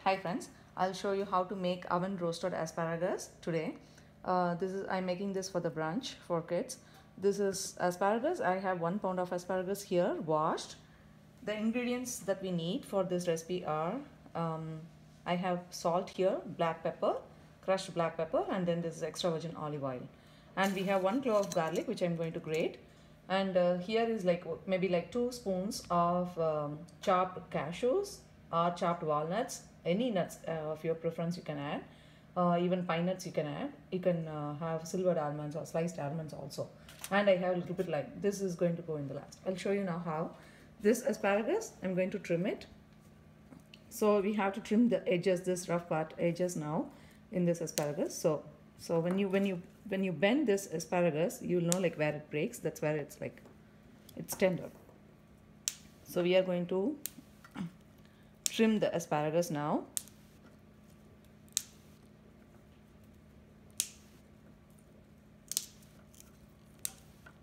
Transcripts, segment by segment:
Hi friends, I'll show you how to make oven roasted asparagus today. I'm making this for the brunch for kids. This is asparagus. I have 1 pound of asparagus here washed. The ingredients that we need for this recipe are I have salt here, black pepper, crushed black pepper, and then this is extra virgin olive oil. And we have 1 clove of garlic which I'm going to grate. And here is maybe 2 spoons of chopped cashews or chopped walnuts. Any nuts of your preference you can add. Even pine nuts you can add. You can have silvered almonds or sliced almonds also. And I have a little bit this is going to go in the last. I'll show you now how. This asparagus, I'm going to trim it. So we have to trim the edges, this rough part edges now in this asparagus. So when you bend this asparagus, you'll know where it breaks. That's where it's tender. So we are going to trim the asparagus now.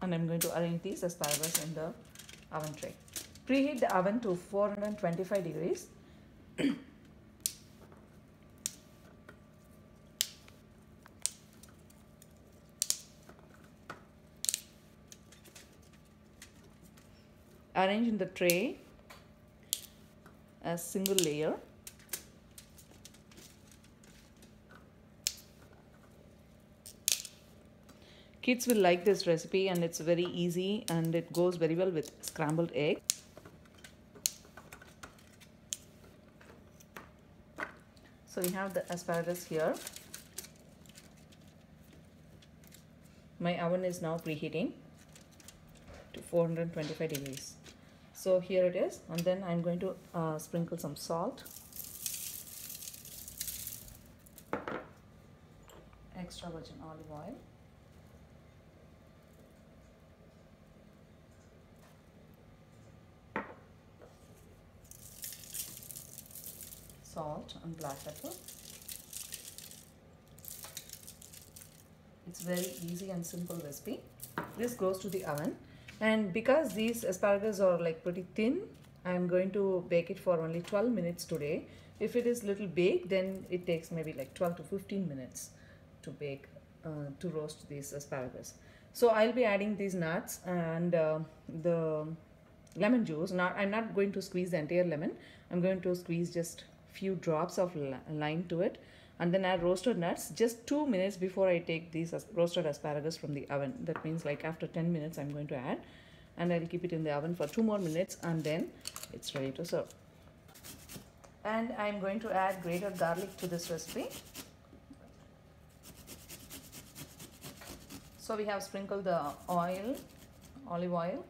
And I'm going to arrange these asparagus in the oven tray. Preheat the oven to 425 degrees. Arrange in the tray a single layer. Kids will like this recipe and it's very easy and it goes very well with scrambled egg. So we have the asparagus here. My oven is now preheating to 425 degrees. So here it is, and then I'm going to sprinkle some salt, extra virgin olive oil, salt and black pepper. It's very easy and simple recipe. This goes to the oven, and because these asparagus are pretty thin, I'm going to bake it for only 12 minutes today. If it is little big, then it takes maybe 12 to 15 minutes to bake, to roast these asparagus. So I'll be adding these nuts and the lemon juice. Now I'm not going to squeeze the entire lemon. I'm going to squeeze just few drops of lime to it, and then add roasted nuts just 2 minutes before I take these roasted asparagus from the oven. That means after 10 minutes I'm going to add, and I'll keep it in the oven for 2 more minutes, and then it's ready to serve. And I'm going to add grated garlic to this recipe. So we have sprinkled the oil, olive oil,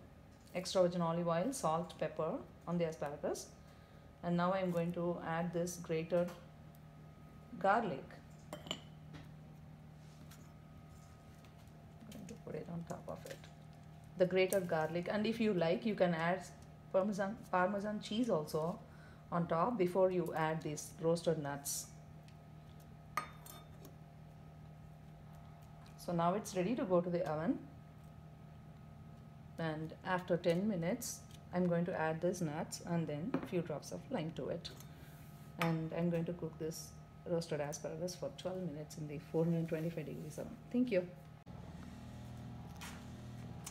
extra virgin olive oil, salt, pepper on the asparagus. And now I'm going to add this grated garlic. I'm going to put it on top of it. The grated garlic, and if you like, you can add Parmesan cheese also on top before you add these roasted nuts. So now it's ready to go to the oven. And after 10 minutes, I'm going to add these nuts and then a few drops of lime to it. And I'm going to cook this roasted asparagus for 12 minutes in the 425 degrees oven. Thank you.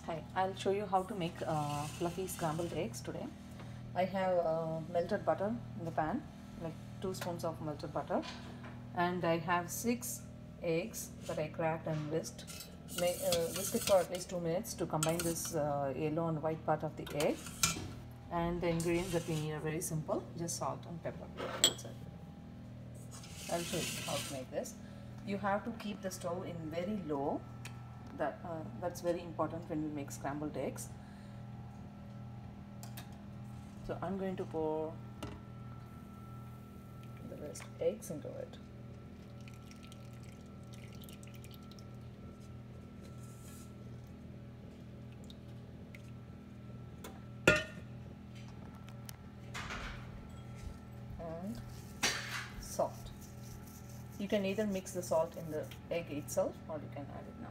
Hi, I'll show you how to make fluffy scrambled eggs today. I have melted butter in the pan, 2 spoons of melted butter. And I have 6 eggs that I cracked and whisked. Whisk it for at least 2 minutes to combine this yellow and white part of the egg. And the ingredients that we need are very simple, just salt and pepper. That's it. I'll show you how to make this. You have to keep the stove in very low. That's very important when we make scrambled eggs. So I'm going to pour the rest eggs into it. Salt. You can either mix the salt in the egg itself or you can add it now.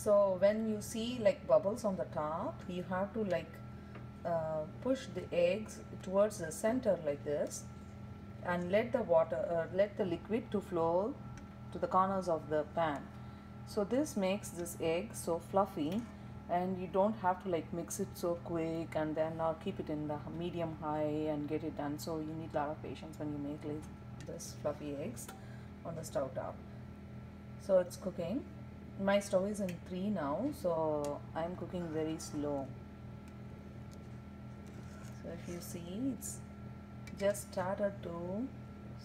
So when you see like bubbles on the top, you have to like push the eggs towards the center like this, and let the water, let the liquid to flow to the corners of the pan. So this makes this egg so fluffy, and you don't have to like mix it so quick and then keep it in the medium high and get it done. So you need a lot of patience when you make like this fluffy eggs on the stove top. So it's cooking. My stove is in 3 now, so I'm cooking very slow. So if you see, it's just started to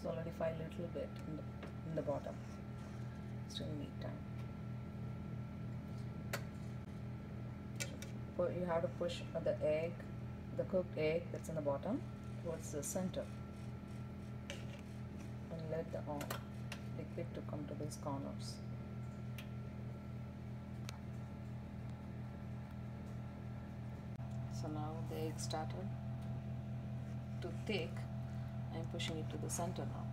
solidify a little bit in the bottom. Still need time. You have to push the egg, the cooked egg that's in the bottom, towards the center, and let the liquid to come to these corners. So now the egg started to thick. I'm pushing it to the center now.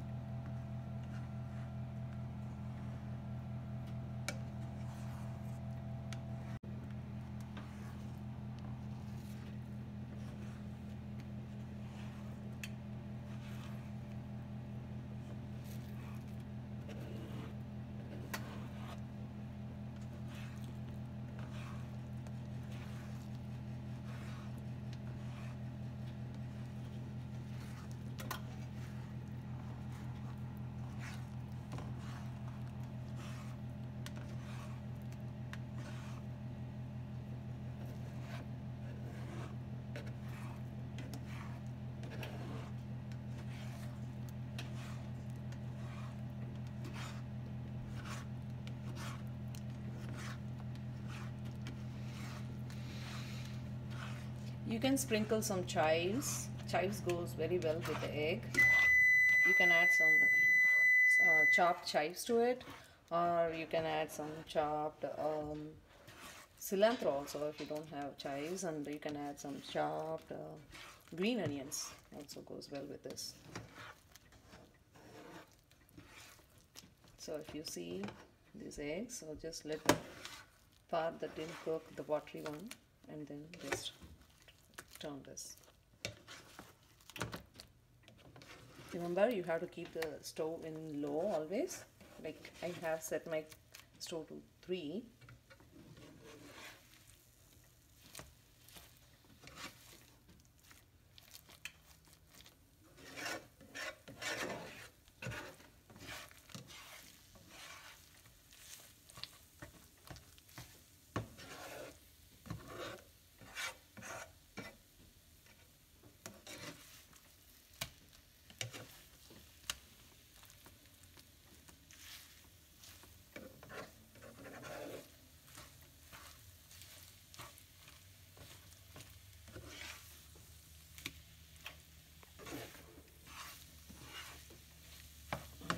You can sprinkle some chives. Chives goes very well with the egg. You can add some chopped chives to it, or you can add some chopped cilantro also if you don't have chives, and you can add some chopped green onions. Also goes well with this. So if you see these eggs, so just let the part that didn't cook, the watery one, and then just turn this. Remember, you have to keep the stove in low always. Like I have set my stove to 3.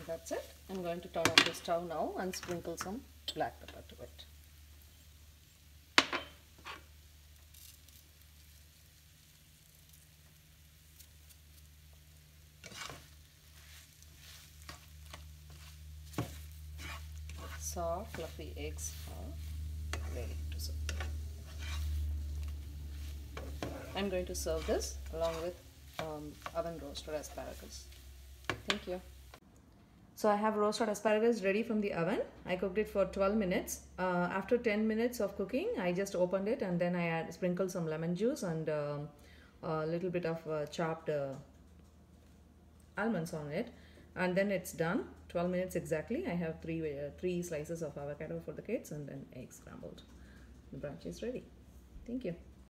That's it. I'm going to turn off the stove now and sprinkle some black pepper to it. Soft, fluffy eggs are ready to serve. I'm going to serve this along with oven roasted asparagus. Thank you. So I have roasted asparagus ready from the oven. I cooked it for 12 minutes. After 10 minutes of cooking, I just opened it and then I sprinkled some lemon juice and a little bit of chopped almonds on it. And then it's done. 12 minutes exactly. I have three slices of avocado for the kids and then eggs scrambled. The brunch is ready. Thank you.